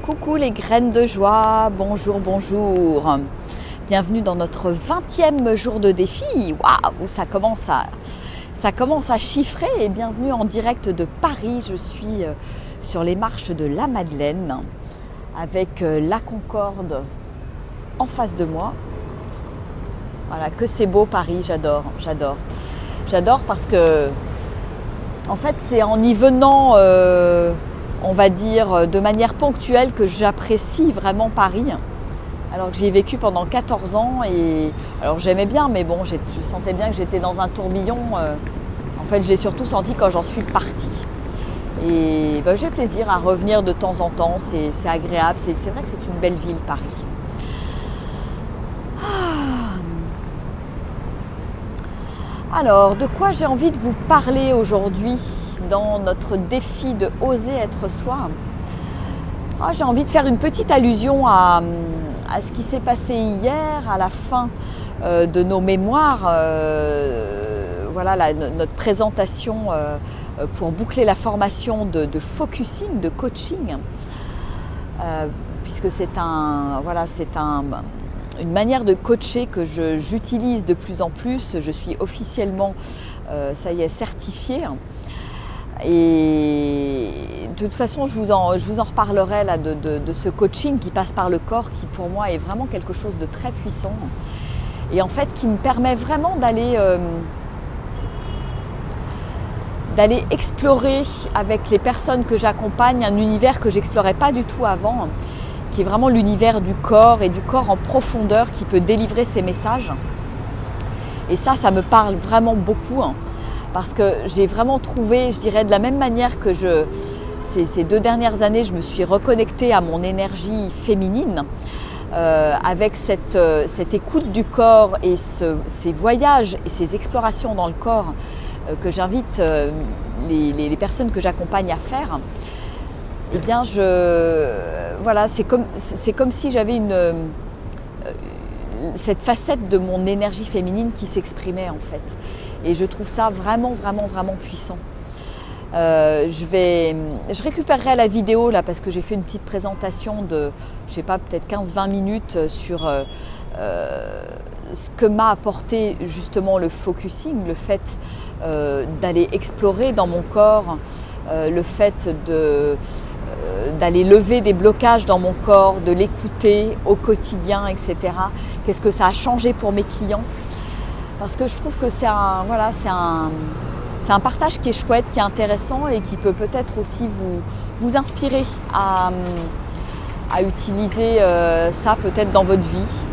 Coucou les graines de joie, bonjour, bonjour. Bienvenue dans notre 20e jour de défi. Waouh, ça commence à chiffrer et bienvenue en direct de Paris. Je suis sur les marches de la Madeleine avec la Concorde en face de moi. Voilà, que c'est beau Paris, j'adore. J'adore parce que en fait c'est en y venant on va dire de manière ponctuelle que j'apprécie vraiment Paris. Alors que j'y ai vécu pendant 14 ans et alors j'aimais bien, mais bon, je sentais bien que j'étais dans un tourbillon. En fait, je l'ai surtout senti quand j'en suis partie. Et j'ai plaisir à revenir de temps en temps, c'est agréable, c'est vrai que c'est une belle ville, Paris. Alors, de quoi j'ai envie de vous parler aujourd'hui dans notre défi de oser être soi? J'ai envie de faire une petite allusion à ce qui s'est passé hier, à la fin de nos mémoires. Voilà notre présentation pour boucler la formation de focusing, de coaching, puisque c'est une manière de coacher que j'utilise de plus en plus. Je suis officiellement, certifiée. Et de toute façon, je vous en reparlerai là, de ce coaching qui passe par le corps, qui pour moi est vraiment quelque chose de très puissant. Et en fait, qui me permet vraiment d'aller explorer avec les personnes que j'accompagne un univers que j'explorais pas du tout avant, qui est vraiment l'univers du corps et du corps en profondeur qui peut délivrer ses messages. Et ça me parle vraiment beaucoup, parce que j'ai vraiment trouvé, je dirais de la même manière que ces 2 dernières années, je me suis reconnectée à mon énergie féminine, avec cette écoute du corps et ces voyages et ces explorations dans le corps que j'invite les personnes que j'accompagne à faire. Eh bien, c'est comme si j'avais cette facette de mon énergie féminine qui s'exprimait en fait. Et je trouve ça vraiment, vraiment, vraiment puissant. Je récupérerai la vidéo là parce que j'ai fait une petite présentation de, je sais pas, peut-être 15-20 minutes sur ce que m'a apporté justement le focusing, le fait d'aller explorer dans mon corps, le fait d'aller lever des blocages dans mon corps, de l'écouter au quotidien, etc. Qu'est-ce que ça a changé pour mes clients? Parce que je trouve que c'est un partage qui est chouette, qui est intéressant et qui peut peut-être aussi vous inspirer à utiliser ça peut-être dans votre vie.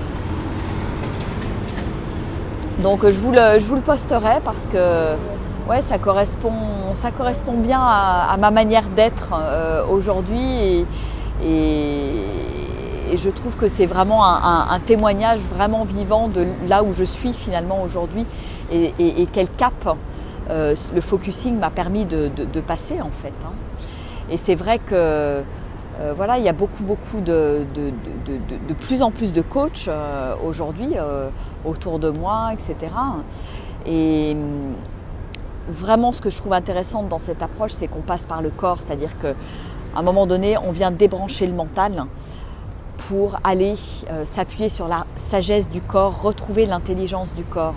Donc je vous le posterai parce que ça correspond bien à ma manière d'être aujourd'hui et je trouve que c'est vraiment un témoignage vraiment vivant de là où je suis finalement aujourd'hui et quel cap le focusing m'a permis de passer en fait. Et c'est vrai que il y a beaucoup de plus en plus de coachs aujourd'hui autour de moi, etc. Et vraiment, ce que je trouve intéressant dans cette approche, c'est qu'on passe par le corps, c'est-à-dire qu'à un moment donné, on vient débrancher le mental pour aller s'appuyer sur la sagesse du corps, retrouver l'intelligence du corps.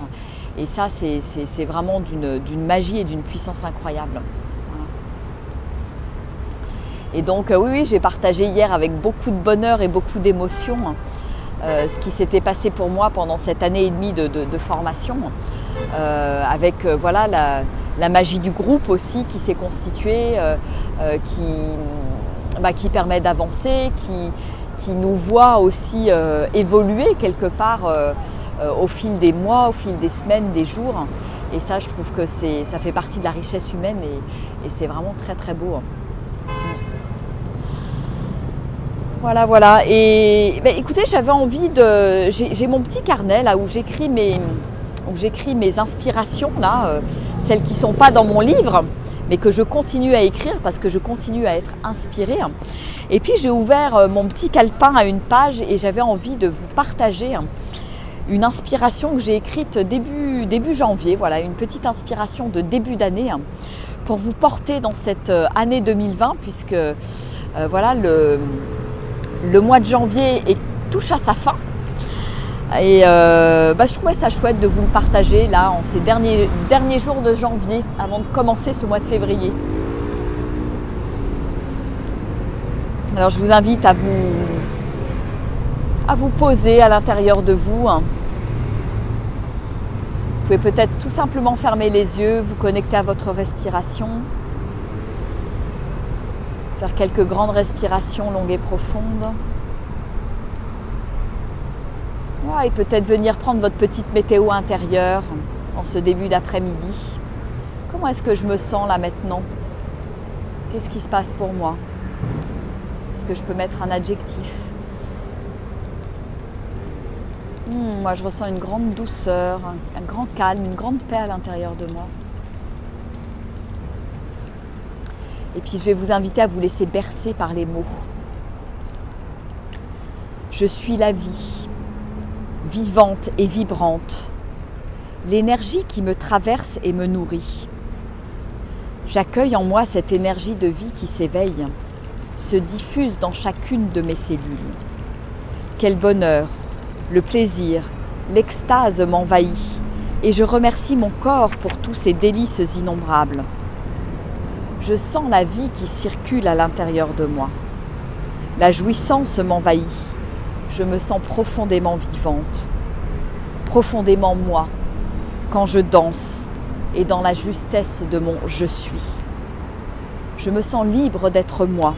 Et ça, c'est vraiment d'une magie et d'une puissance incroyable. Voilà. Et donc, oui, j'ai partagé hier avec beaucoup de bonheur et beaucoup d'émotion ce qui s'était passé pour moi pendant cette année et demie de formation, avec la magie du groupe aussi qui s'est constituée, qui permet d'avancer, qui nous voit aussi évoluer quelque part au fil des mois, au fil des semaines, des jours. Et ça, je trouve que ça fait partie de la richesse humaine et c'est vraiment très très beau. Voilà. Et écoutez, j'avais envie j'ai mon petit carnet là où j'écris mes inspirations là, celles qui sont pas dans mon livre, mais que je continue à écrire parce que je continue à être inspirée. Et puis j'ai ouvert mon petit calepin à une page et j'avais envie de vous partager une inspiration que j'ai écrite début janvier. Voilà, une petite inspiration de début d'année pour vous porter dans cette année 2020, puisque le mois de janvier touche à sa fin. Et je trouvais ça chouette de vous le partager là en ces derniers jours de janvier avant de commencer ce mois de février. Alors je vous invite à vous poser à l'intérieur de vous. Vous pouvez peut-être tout simplement fermer les yeux, vous connecter à votre respiration. Faire quelques grandes respirations longues et profondes. Et peut-être venir prendre votre petite météo intérieure en ce début d'après-midi. Comment est-ce que je me sens là maintenant? Qu'est-ce qui se passe pour moi? Est-ce que je peux mettre un adjectif? Moi, je ressens une grande douceur, un grand calme, une grande paix à l'intérieur de moi. Et puis, je vais vous inviter à vous laisser bercer par les mots. Je suis la vie, vivante et vibrante, l'énergie qui me traverse et me nourrit. J'accueille en moi cette énergie de vie qui s'éveille, se diffuse dans chacune de mes cellules. Quel bonheur, le plaisir, l'extase m'envahit et je remercie mon corps pour tous ces délices innombrables. Je sens la vie qui circule à l'intérieur de moi. La jouissance m'envahit. Je me sens profondément vivante, profondément moi, quand je danse et dans la justesse de mon « je suis ». Je me sens libre d'être moi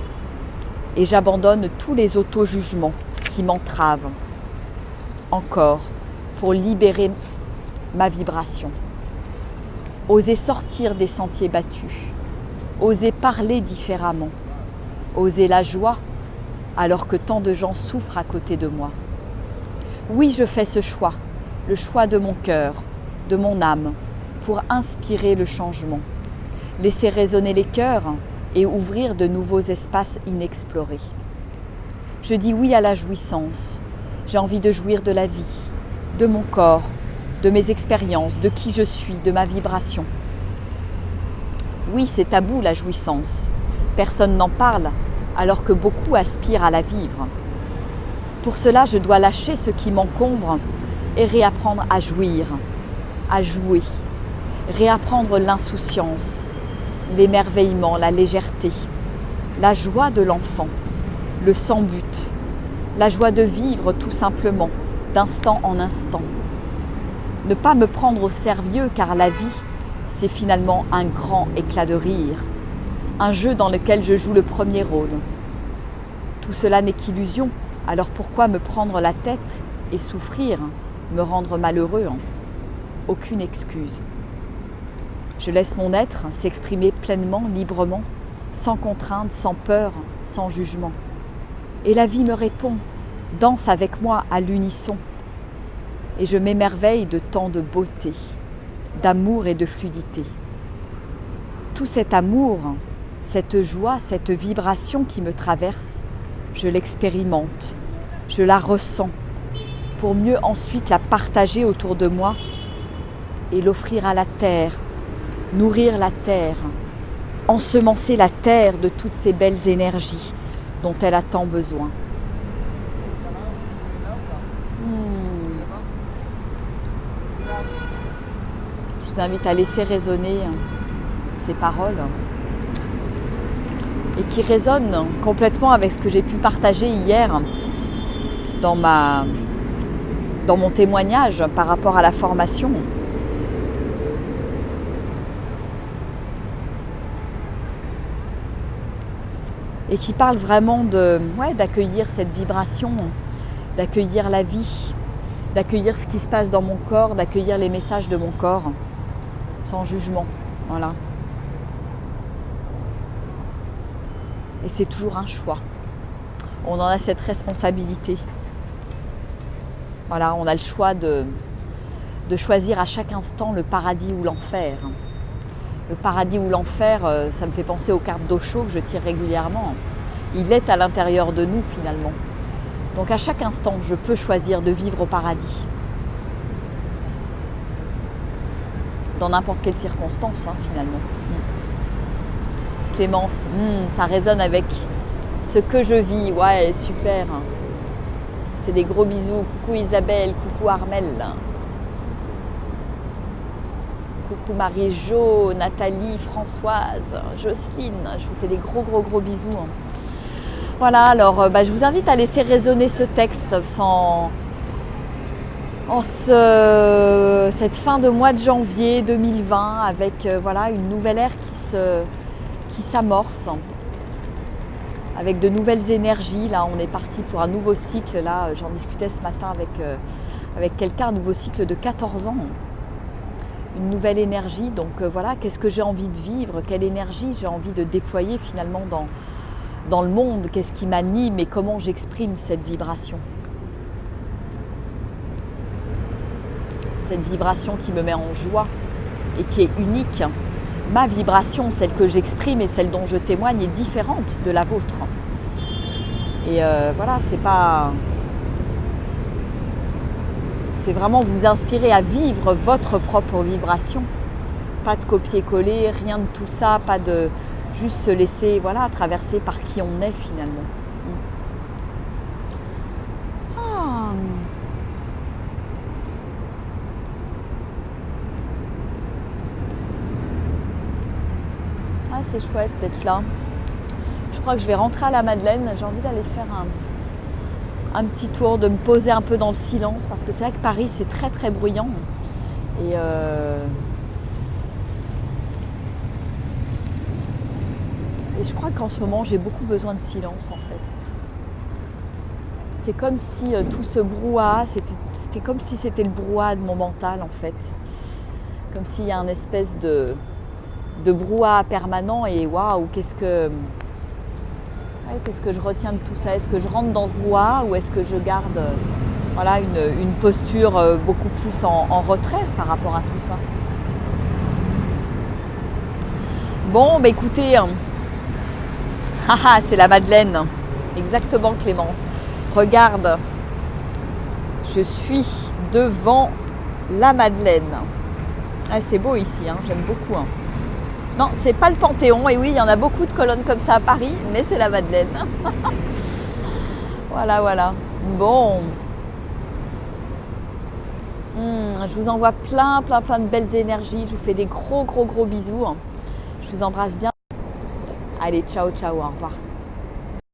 et j'abandonne tous les auto-jugements qui m'entravent. Encore, pour libérer ma vibration. Oser sortir des sentiers battus, oser parler différemment, oser la joie, alors que tant de gens souffrent à côté de moi. Oui, je fais ce choix, le choix de mon cœur, de mon âme, pour inspirer le changement, laisser résonner les cœurs et ouvrir de nouveaux espaces inexplorés. Je dis oui à la jouissance, j'ai envie de jouir de la vie, de mon corps, de mes expériences, de qui je suis, de ma vibration. Oui, c'est tabou la jouissance, personne n'en parle, alors que beaucoup aspirent à la vivre. Pour cela, je dois lâcher ce qui m'encombre et réapprendre à jouir, à jouer, réapprendre l'insouciance, l'émerveillement, la légèreté, la joie de l'enfant, le sans-but, la joie de vivre tout simplement, d'instant en instant. Ne pas me prendre au sérieux car la vie, c'est finalement un grand éclat de rire. Un jeu dans lequel je joue le premier rôle. Tout cela n'est qu'illusion, alors pourquoi me prendre la tête et souffrir, me rendre malheureux? Aucune excuse. Je laisse mon être s'exprimer pleinement, librement, sans contrainte, sans peur, sans jugement. Et la vie me répond, danse avec moi à l'unisson. Et je m'émerveille de tant de beauté, d'amour et de fluidité. Tout cet amour, cette joie, cette vibration qui me traverse, je l'expérimente, je la ressens pour mieux ensuite la partager autour de moi et l'offrir à la terre, nourrir la terre, ensemencer la terre de toutes ces belles énergies dont elle a tant besoin. Je vous invite à laisser résonner ces paroles et qui résonnent complètement avec ce que j'ai pu partager hier dans mon témoignage par rapport à la formation. Et qui parle vraiment d'accueillir cette vibration, d'accueillir la vie, d'accueillir ce qui se passe dans mon corps, d'accueillir les messages de mon corps, sans jugement. Voilà. Et c'est toujours un choix. On en a cette responsabilité. Voilà, on a le choix de choisir à chaque instant le paradis ou l'enfer. Le paradis ou l'enfer, ça me fait penser aux cartes d'Osho que je tire régulièrement. Il est à l'intérieur de nous finalement. Donc à chaque instant, je peux choisir de vivre au paradis. Dans n'importe quelle circonstance, finalement. Clémence, ça résonne avec ce que je vis. Ouais, super. C'est des gros bisous. Coucou Isabelle, coucou Armel. Coucou Marie-Jo, Nathalie, Françoise, Jocelyne. Je vous fais des gros bisous. Voilà, alors je vous invite à laisser résonner ce texte cette fin de mois de janvier 2020 avec voilà, une nouvelle ère qui s'amorce avec de nouvelles énergies. Là, on est parti pour un nouveau cycle. Là, j'en discutais ce matin avec quelqu'un, un nouveau cycle de 14 ans. Une nouvelle énergie. Donc voilà, qu'est-ce que j'ai envie de vivre? Quelle énergie j'ai envie de déployer finalement dans le monde? Qu'est-ce qui m'anime et comment j'exprime cette vibration? Cette vibration qui me met en joie et qui est unique. Ma vibration, celle que j'exprime et celle dont je témoigne est différente de la vôtre. Et voilà, c'est vraiment vous inspirer à vivre votre propre vibration. Pas de copier-coller, rien de tout ça, pas de juste se laisser voilà, traverser par qui on est finalement. C'est chouette d'être là. Je crois que je vais rentrer à la Madeleine. J'ai envie d'aller faire un petit tour, de me poser un peu dans le silence parce que c'est vrai que Paris c'est très bruyant et je crois qu'en ce moment j'ai beaucoup besoin de silence en fait. C'est comme si tout ce brouhaha, c'était comme si c'était le brouhaha de mon mental en fait. Comme s'il y a une espèce de brouhaha permanent et waouh, qu'est-ce que je retiens de tout ça? Est-ce que je rentre dans ce brouhaha ou est-ce que je garde voilà, une posture beaucoup plus en retrait par rapport à tout ça? Bon, bah écoutez, c'est la Madeleine, exactement Clémence. Regarde, je suis devant la Madeleine. Ah, c'est beau ici, hein, j'aime beaucoup. Hein. Non, c'est pas le Panthéon. Et oui, il y en a beaucoup de colonnes comme ça à Paris, mais c'est la Madeleine. Voilà. Bon. Je vous envoie plein de belles énergies. Je vous fais des gros bisous. Je vous embrasse bien. Allez, ciao, au revoir.